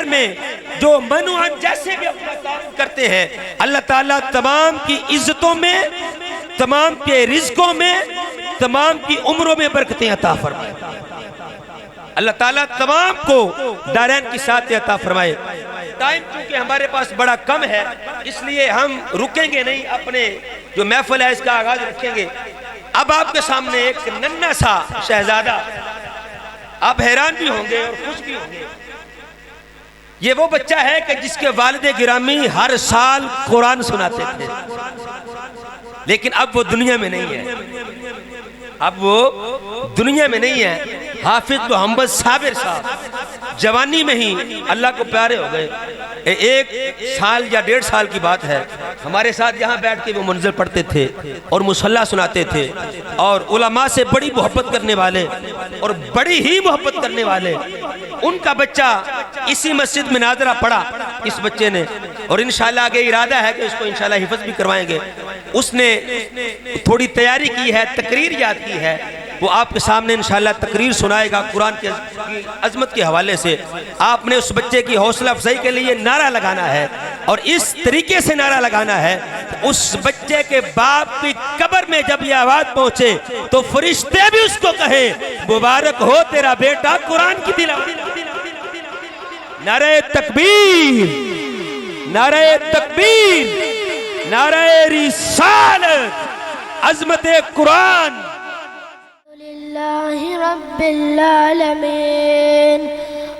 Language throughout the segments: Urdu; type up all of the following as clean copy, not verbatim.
میں جو منوعن جیسے بھی اپنا کام کرتے ہیں، اللہ تعالیٰ تمام کی عزتوں میں، تمام کے رزقوں میں، تمام کی عمروں میں برکتیں عطا فرمائے۔ اللہ تعالیٰ تمام کو دارین کی ساتھ عطا فرمائے۔ ٹائم چونکہ ہمارے پاس بڑا کم ہے، اس لیے ہم رکیں گے نہیں، اپنے جو محفل ہے اس کا آغاز رکھیں گے۔ اب آپ کے سامنے ایک ننھا سا شہزادہ، آپ حیران بھی ہوں گے اور خوش بھی ہوں گے۔ یہ وہ بچہ ہے کہ جس کے والد گرامی ہر سال قرآن سناتے تھے، لیکن اب وہ دنیا میں نہیں ہے، اب وہ دنیا میں نہیں ہے۔ حافظ محمد صابر صاحب جوانی میں ہی اللہ کو پیارے ہو گئے۔ 1 سال یا 1.5 سال کی بات ہے، ہمارے ساتھ یہاں بیٹھ کے وہ منزل پڑھتے تھے اور مصلی سناتے تھے، اور علماء سے بڑی محبت کرنے والے اور بڑی ہی محبت کرنے والے۔ ان کا بچہ اسی مسجد میں ناظرہ پڑھا اس بچے نے، اور انشاءاللہ آگے ارادہ ہے کہ اس کو انشاءاللہ حفظ بھی کروائیں گے۔ اس نے تھوڑی تیاری کی ہے، تقریر یاد کی ہے، وہ آپ کے سامنے انشاءاللہ تقریر سنائے گا قرآن کی عظمت کے حوالے سے۔ آپ نے اس بچے کی حوصلہ افزائی کے لیے نعرہ لگانا ہے، اور اس طریقے سے نعرہ لگانا ہے کہ اس بچے کے باپ کی قبر میں جب یہ آواز پہنچے تو فرشتے بھی اس کو کہیں مبارک ہو تیرا بیٹا قرآن کی تلاوت۔ نعرہ تکبیر، نعرہ تکبیر، نعرہ رسالت، عظمت قرآن۔ للہ رب العالمین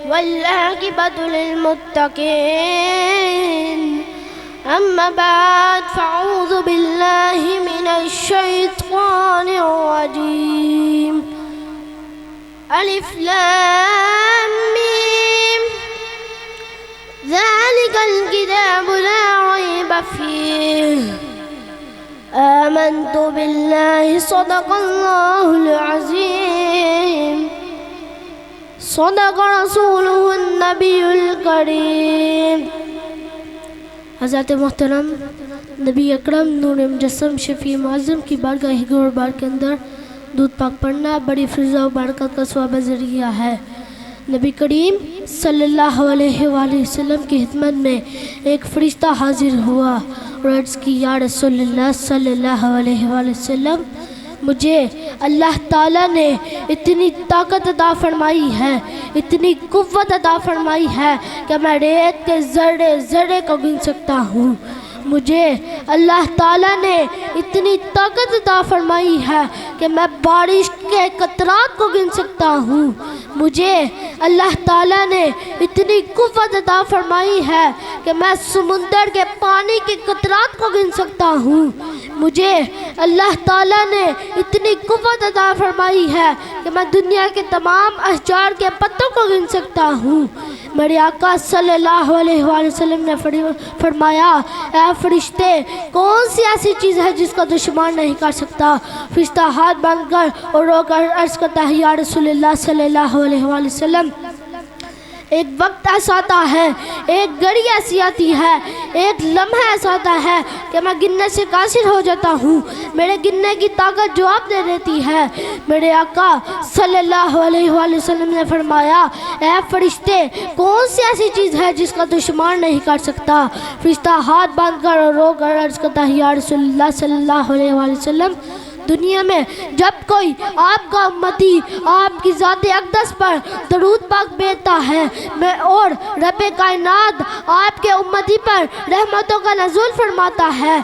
والعاقبۃ للمتقین، اما بعد فاعوذ باللہ من الشیطان الرجیم۔ الف لام میم، ذالک الکتاب لا ریب فیہ، آمنت باللہ صدق اللہ العظیم، صدق رسولہ النبی الکریم۔ حضرت محترم نبی اکرم نور مجسم شفیع معظم کی بارگاہ گور بار کے اندر دودھ پاک پڑھنا بڑی فضا و برکت کا ثواب ذریعہ ہے۔ نبی کریم صلی اللہ علیہ وآلہ وسلم کی خدمت میں ایک فرشتہ حاضر ہوا اور عرض کی، یا رسول اللہ صلی اللہ علیہ وآلہ وسلم، مجھے اللہ تعالیٰ نے اتنی طاقت عطا فرمائی ہے، اتنی قوت عطا فرمائی ہے کہ میں ریت کے ذرے ذرے کو گن سکتا ہوں۔ مجھے اللہ تعالیٰ نے اتنی طاقت عطا فرمائی ہے کہ میں بارش کے قطرات کو گن سکتا ہوں۔ مجھے اللہ تعالیٰ نے اتنی قوت عطا فرمائی ہے کہ میں سمندر کے پانی کے قطرات کو گن سکتا ہوں۔ مجھے اللہ تعالیٰ نے اتنی قوت عطا فرمائی ہے کہ میں دنیا کے تمام اشجار کے پتوں کو گن سکتا ہوں۔ میرے آقا صلی اللہ علیہ وآلہ وسلم نے فرمایا، اے فرشتے، کون سی ایسی چیز ہے جس کا دشمن نہیں کر سکتا؟ فرشتہ ہاتھ باندھ کر اور رو کر عرض کرتا ہے، یا رسول اللہ صلی اللہ علیہ وآلہ وسلم، ایک وقت ایسا آتا ہے، ایک گھڑی ایسی آتی ہے، ایک لمحہ ایسا آتا ہے کہ میں گننے سے قاصر ہو جاتا ہوں، میرے گننے کی طاقت جواب دے دیتی ہے۔ میرے آقا صلی اللہ علیہ وآلہ وسلم نے فرمایا، اے فرشتے، کون سی ایسی چیز ہے جس کا دشمن نہیں کر سکتا؟ فرشتہ ہاتھ باندھ کر اور رو کر عرض کرتا ہے، یا رسول اللہ صلی اللہ علیہ وآلہ وسلم، دنیا میں جب کوئی آپ کا امتی آپ کی ذات اقدس پر درود پاک بھیجتا ہے اور رب کائنات آپ کے امتی پر رحمتوں کا نزول فرماتا ہے،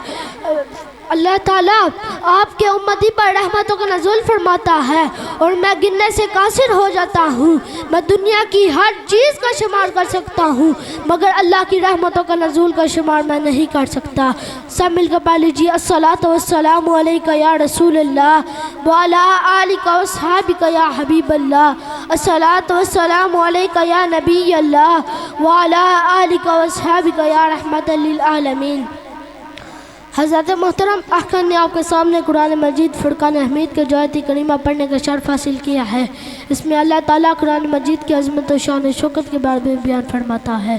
اللہ تعالیٰ آپ کے امتی پر رحمتوں کا نزول فرماتا ہے اور میں گننے سے قاصر ہو جاتا ہوں، میں دنیا کی ہر چیز کا شمار کر سکتا ہوں مگر اللہ کی رحمتوں کا نزول کا شمار میں نہیں کر سکتا۔ سب مل کر پڑھ لیجیے، الصلاۃ والسلام علیکہ یا رسول اللہ وعلی آلک واصحابک یا حبیب اللہ، الصلاۃ والسلام علیکہ یا نبی اللہ وعلی آلک واصحابک یا رحمت للعالمین۔ حضرت محترم احکام نے آپ کے سامنے قرآن مجید فرقان حمید کے جو آیت کریمہ پڑھنے کا شرف حاصل کیا ہے۔ اس میں اللہ تعالیٰ قرآن مجید کی عظمت و شان و شوکت کے بارے میں بیان فرماتا ہے۔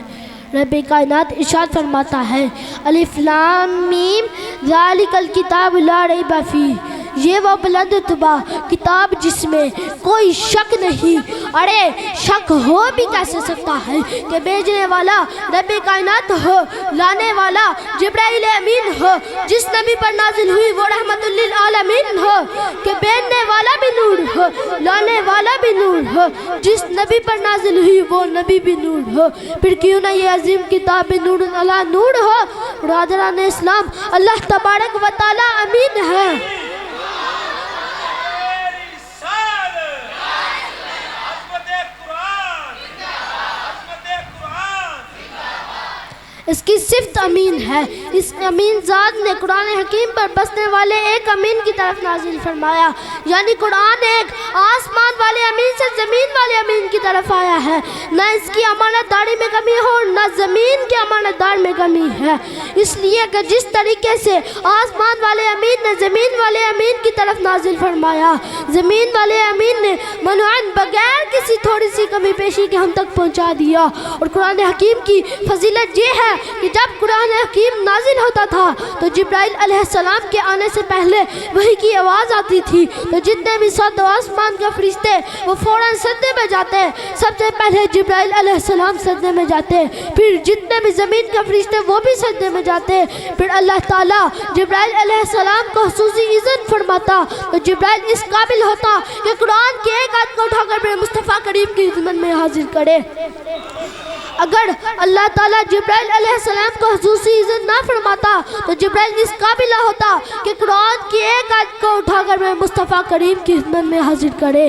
رب کائنات ارشاد فرماتا ہے، الف لام میم ذالک الکتاب لا ریب فیہ، یہ وہ بلند رتبہ کتاب جس میں کوئی شک نہیں، ارے شک ہو بھی کیسے سکتا ہے کہ بھیجنے والا نبی کائنات ہو، لانے والا جبرائیل امین ہو، جس نبی پر نازل ہوئی وہ رحمت للعالمین ہو، کہ بھیجنے والا بھی نور ہو، لانے والا بھی نور ہو، جس نبی پر نازل ہوئی وہ نبی بھی نور ہو، پھر کیوں نہ یہ عظیم کتاب نور علی نور ہو۔ برادران اسلام، اللہ تبارک و تعالی امین ہے۔ اس کی صفت امین ہے۔ اس امین ذات نے قرآن حکیم پر بسنے والے ایک امین کی طرف نازل فرمایا، یعنی قرآن ایک آسمان والے امین سے زمین والے امین کی طرف آیا ہے۔ نہ اس کی امانت داری میں کمی ہو، نہ زمین کی امانت دار میں کمی ہے، اس لیے کہ جس طریقے سے آسمان والے امین نے زمین والے امین کی طرف نازل فرمایا، زمین والے امین نے منوعاً بغیر کسی تھوڑی سی کمی پیشی کے ہم تک پہنچا دیا۔ اور قرآن حکیم کی فضیلت یہ ہے کہ جب قرآن حکیم نازل ہوتا تھا تو جبرائیل علیہ السلام کے آنے سے پہلے وحی کی آواز آتی تھی، تو جتنے بھی سات آسمان کے فرشتے وہ فوراً سجدے میں جاتے، سب سے پہلے جبرائیل علیہ السلام سجدے میں جاتے، پھر جتنے بھی زمین کے فرشتے وہ بھی سجدے میں جاتے، پھر اللہ تعالیٰ جبرائیل علیہ السلام کو خصوصی اذن فرماتا، تو جبرائیل اس قابل ہوتا کہ قرآن کی ایک آیت کو اٹھا کر میرے مصطفیٰ کریم کی خدمت میں حاضر کرے۔ اگر اللہ تعالیٰ جبرائیل علیہ السلام کو خصوصی اذن نہ فرماتا تو جبرائیل اس قابل ہوتا کہ قرآن کی ایک آیت کو اٹھا کر میرے مصطفیٰ کریم کی خدمت میں حاضر کرے،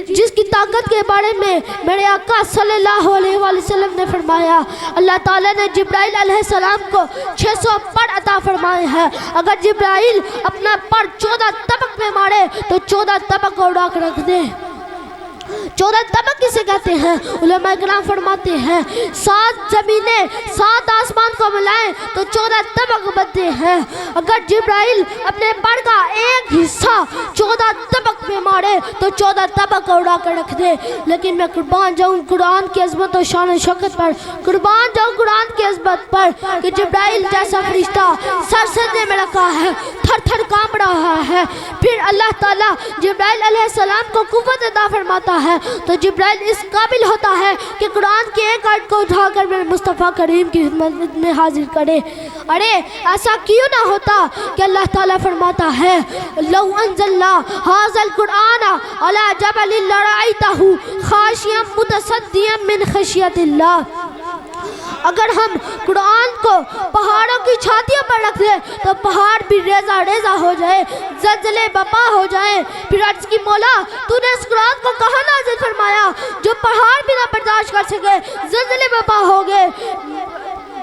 جس کی طاقت کے بارے میں میرے آقا صلی اللہ علیہ وآلہ وسلم نے فرمایا۔ اللہ تعالیٰ نے جبرائیل علیہ السلام کو 600 پر عطا فرمائے ہیں۔ اگر جبرائیل اپنا پر 14 طبق میں مارے تو 14 طبق کو اڑا کر رکھ دے۔ 14 طبق کسے کہتے ہیں؟ علماء کرام فرماتے ہیں 7 زمینیں 7 آسمان کو ملائیں تو 14 طبق بنتے ہیں۔ اگر جبرائیل اپنے پر کا ایک حصہ 14 طبق میں مارے تو 14 طبق کو اڑا کر رکھ دے۔ لیکن میں قربان جاؤں قرآن کی عظمت و شان و شوکت پر، قربان جاؤں قرآن کی عظمت پر کہ جبرائیل جیسا فرشتہ سر سجدے میں رکھا ہے، تھر تھر کانپ رہا ہے، پھر اللہ تعالیٰ جبرائیل علیہ السلام کو قوت عطا فرماتا ہے، تو جبرائیل اس قابل ہوتا ہے کہ قرآن کے ایک آیت کو اٹھا کر میرے مصطفیٰ کریم کی خدمت میں حاضر کرے۔ ارے ایسا کیوں نہ ہوتا کہ اللہ تعالیٰ فرماتا ہے لو انزلنا ھذا القرآن علی جبل لرأیتہ خاشعا متصدعا من خشیۃ اللہ۔ اگر ہم قرآن کو پہاڑوں کی چھاتیوں پر رکھ دیں تو پہاڑ بھی ریزہ ریزہ ہو جائے، زلزلے بپا ہو جائے۔ پھر عرض کی مولا تو نے اس قرآن کو کہاں نازل فرمایا جو پہاڑ بھی نہ برداشت کر سکے، زلزلے بپا ہو گئے؟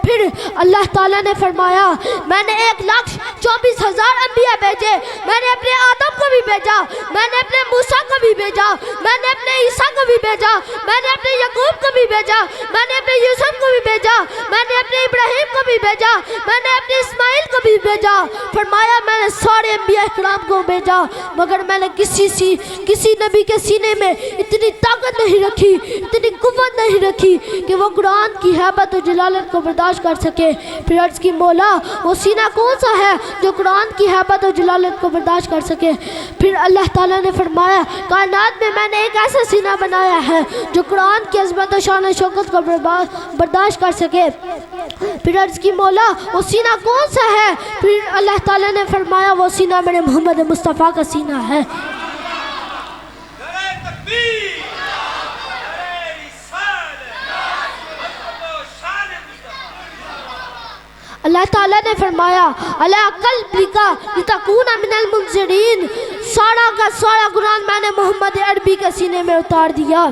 پھر اللہ تعالیٰ نے فرمایا میں نے 1,24,000 انبیاء بھیجے، میں نے اپنے آدم کو بھی بھیجا، میں نے اپنے موسیٰ کو بھی بھیجا، میں نے اپنے عیسیٰ کو بھی بھیجا، میں نے اپنے یعقوب کو بھی بھیجا، میں نے اپنے یوسف کو بھی بھیجا، میں نے اپنے ابراہیم کو بھی بھیجا، میں نے اپنے اسماعیل کو بھی بھیجا۔ فرمایا میں نے سارے انبیاء کرام کو بھیجا، مگر میں نے کسی نبی کے سینے میں اتنی طاقت نہیں رکھی، اتنی قوت نہیں رکھی کہ وہ قرآن کی ہیبت و جلالت کو برداشت کر سکے۔ پھر عرض کی مولا وہ سینہ کون سا ہے جو قرآن کی ہیبت و جلالت کو برداشت کر سکے؟ پھر اللہ تعالیٰ نے فرمایا کائنات میں میں نے ایک ایسا سینہ بنایا ہے جو قرآن کی عظمت و شان و شوکت کو برداشت کر سکے۔ پھر عرض کی مولا وہ سینہ کون سا ہے؟ پھر اللہ تعالیٰ نے فرمایا وہ سینہ میرے محمد مصطفیٰ کا سینہ ہے۔ اللہ تعالیٰ نے فرمایا عَلَىٰ قَلْبِكَ لِتَكُونَ مِنَ الْمُنذِرِينَ، سارا کا سارا قرآن میں نے محمد عربی کے سینے میں اتار دیا۔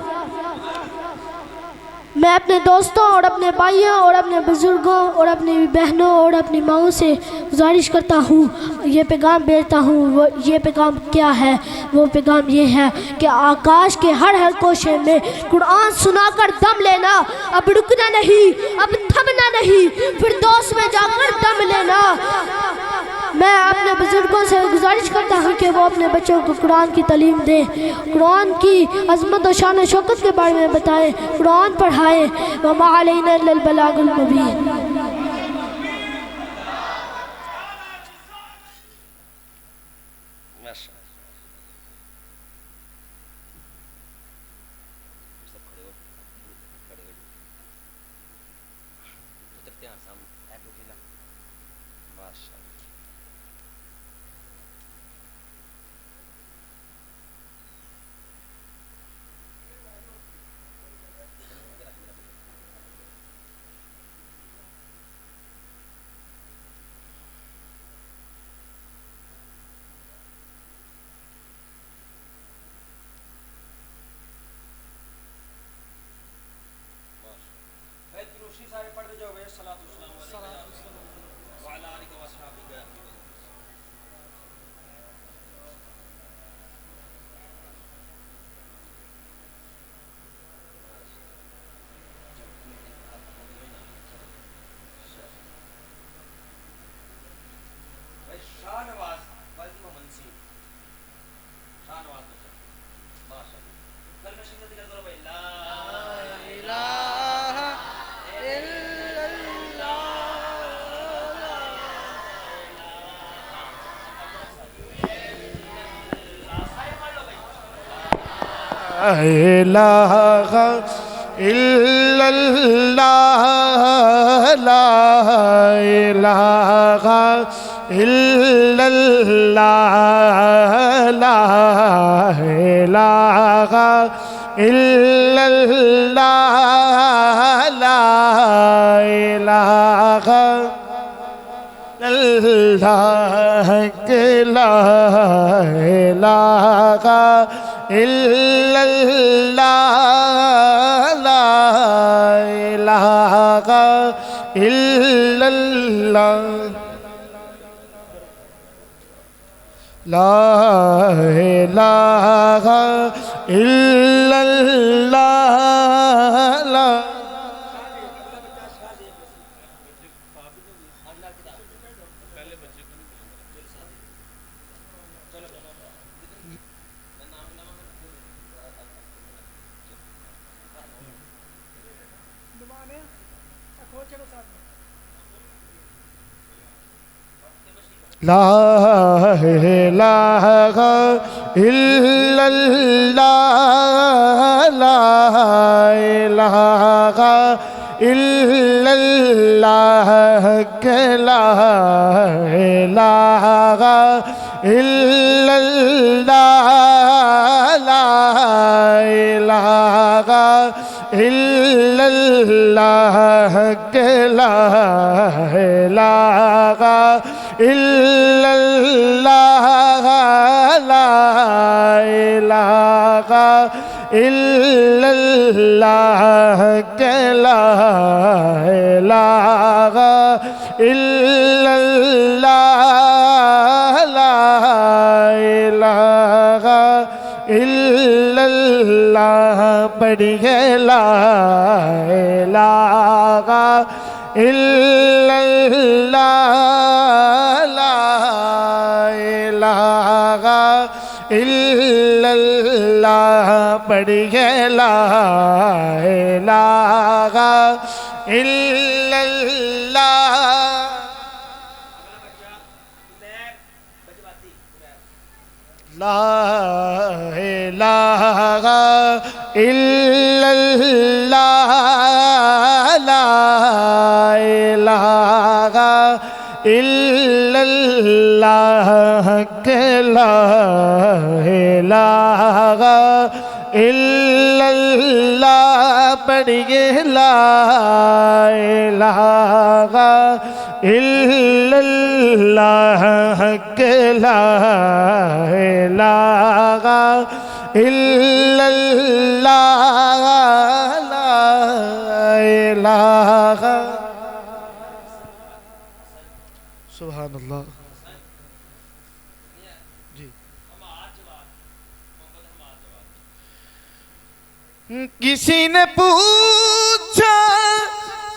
میں اپنے دوستوں اور اپنے بھائیوں اور اپنے بزرگوں اور اپنی بہنوں اور اپنی ماؤں سے گزارش کرتا ہوں، یہ پیغام بھیجتا ہوں۔ یہ پیغام کیا ہے؟ وہ پیغام یہ ہے کہ آکاش کے ہر کوشے میں قرآن سنا کر دم لینا، اب رکنا نہیں، اب تھمنا نہیں، فردوس میں جا کر دم لینا۔ میں اپنے بزرگوں سے گزارش کرتا ہوں کہ وہ اپنے بچوں کو قرآن کی تعلیم دیں، قرآن کی عظمت و شان و شوکت کے بارے میں بتائیں، قرآن پڑھائیں۔ وَمَا عَلَيْنَا إِلَّا الْبَلَاغُ الْمُبِينُ۔ الہ الا اللہ لا الہ الا اللہ لا الہ الا اللہ لا الہ اللہ کے لا الہ الا اللہ لا الہ الا اللہ لا الہ الا اللہ لا لا الہ الا اللہ لا الہ الا اللہ لا الہ الا اللہ لا الہ الا اللہ لا الہ الا اللہ لا الہ الا اللہ لا الہ الا اللہ لا الہ الا اللہ پڑھیے لا الہ الا اللہ لا الہ الا اللہ پڑھیے لا الہ الا اللہ لا الہ الا اللہ لا الہ الا اللہ لا الہ الا اللہ پڑھیے لا الہ الا اللہ لا الہ الا اللہ لا الہ سبحان اللہ جی کسی نے پوچھا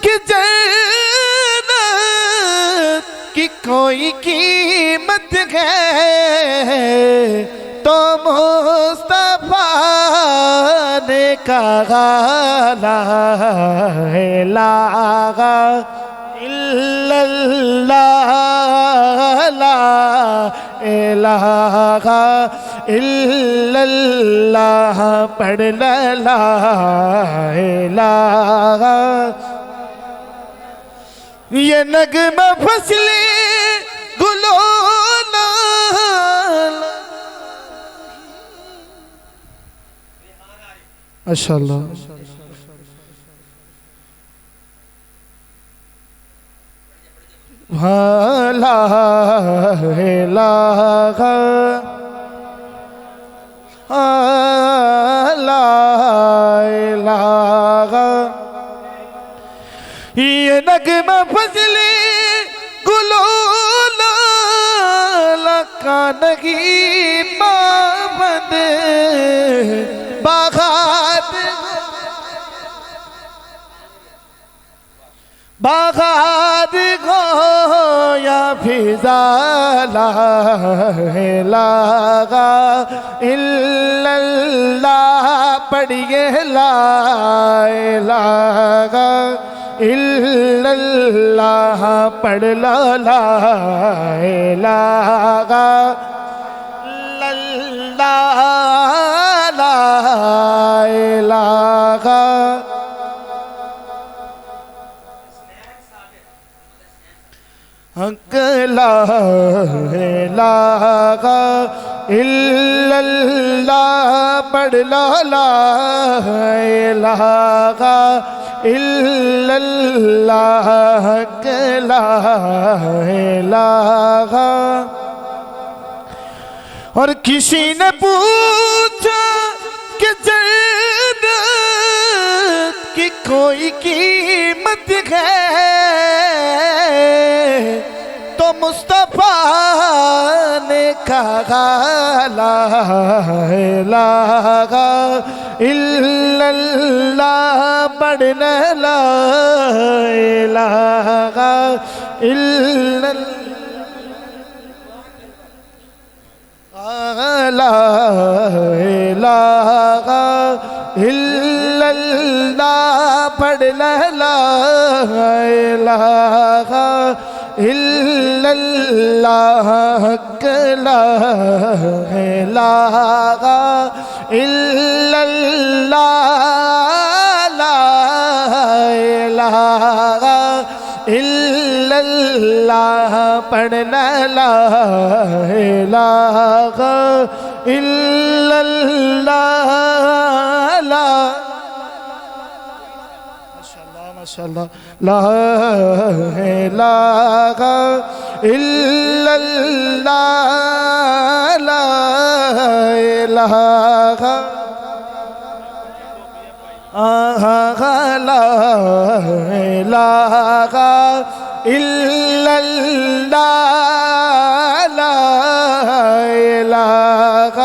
کہ جنت کی کوئی قیمت ہے تو مصطفیٰ نے کہا لا الہ الا اللہ لا الہ الا اللہ پڑھ لا الہ یہ نغمہ فصلِ گلو ماشاءاللہ لا الہ لا الہ یہ نغمہ فضلی گلو لالا کا نہیں مابد باغات گویا فضا لا الہ الا اللہ پڑھیے لا الہ الا اللہ پڑھ لا لا الہ الا اللہ لا الہ حق لا الہ الا اللہ پڑھ لا لا الہ الا اللہ حق لا الہ. اور کسی نے پوچھا کہ جنت کی کوئی قیمت ہے تو مصطفیٰ نے کہا لا الہ الا اللہ پڑھنا لا الہ الا لا الہ الا اللہ پڑھنا لا الہ الا اللہ حق لا الہ الا اللہ لا الہ الا اللہ پڑھنا لا الہ الا اللہ لا. ماشاءاللہ لا الہ الا اللہ لا الہ لا الہ الا اللہ لا الہ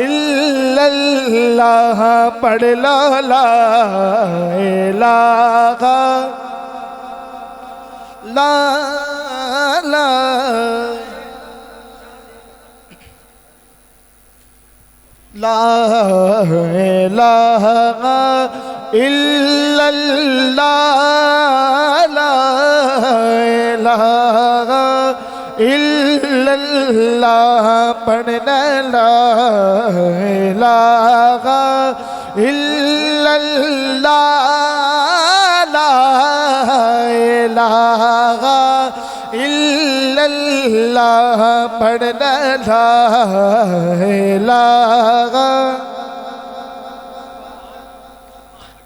الا اللہ پڑھ لا لا الہ لا لا لا الہ الا اللہ لا الہ الا اللہ پڑھنا لا الہ الا اللہ لا الہ الا اللہ پڑھنا لا الہ.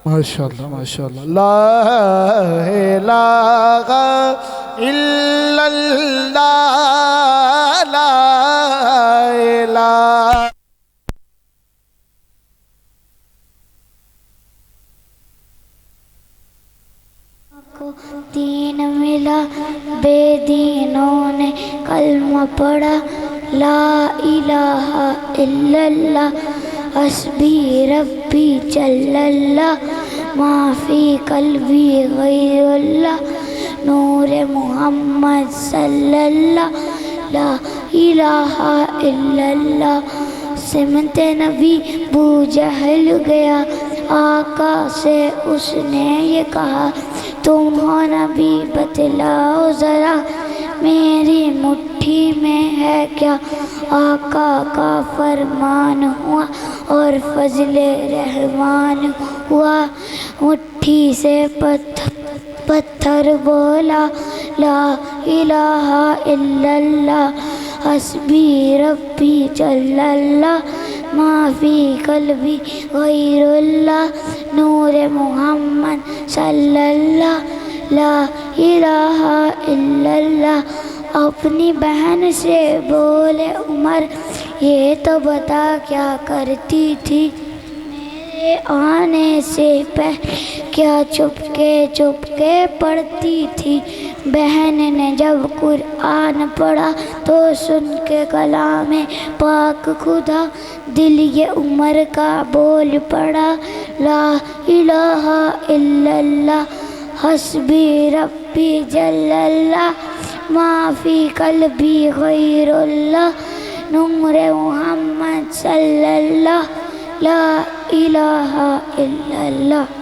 ماشاءاللہ ماشاءاللہ لا الہ الا اللہ لا الہ. دین ملا بے دینوں نے کلمہ پڑھا لا الہ الا اللہ حسبی ربی جل اللہ ما فی قلبی غیر اللہ نور محمد صلی اللہ لا الہ الا اللہ. سمت نبی بو جہل گیا آقا سے اس نے یہ کہا تم ہو نبی بتلاؤ ذرا میری مٹھی میں ہے کیا. آقا کا فرمان ہوا اور فضل رحمان ہوا مٹھی سے پتھر بولا لا الہ الا اللہ حسبی ربی جل اللہ ما فی قلبی غیر اللہ نور محمد صلی اللہ لا الہ الا اللہ. اپنی بہن سے بولے عمر یہ تو بتا کیا کرتی تھی میرے آنے سے پہلے کیا چپ کے پڑھتی تھی بہن نے جب قرآن پڑھا تو سن کے کلام پاک خدا دل یہ عمر کا بول پڑا لا الہ الا اللہ حسبی ربی جل اللہ ما فی قلبی غیر اللہ نور محمد صلی اللہ لا الہ الا اللہ.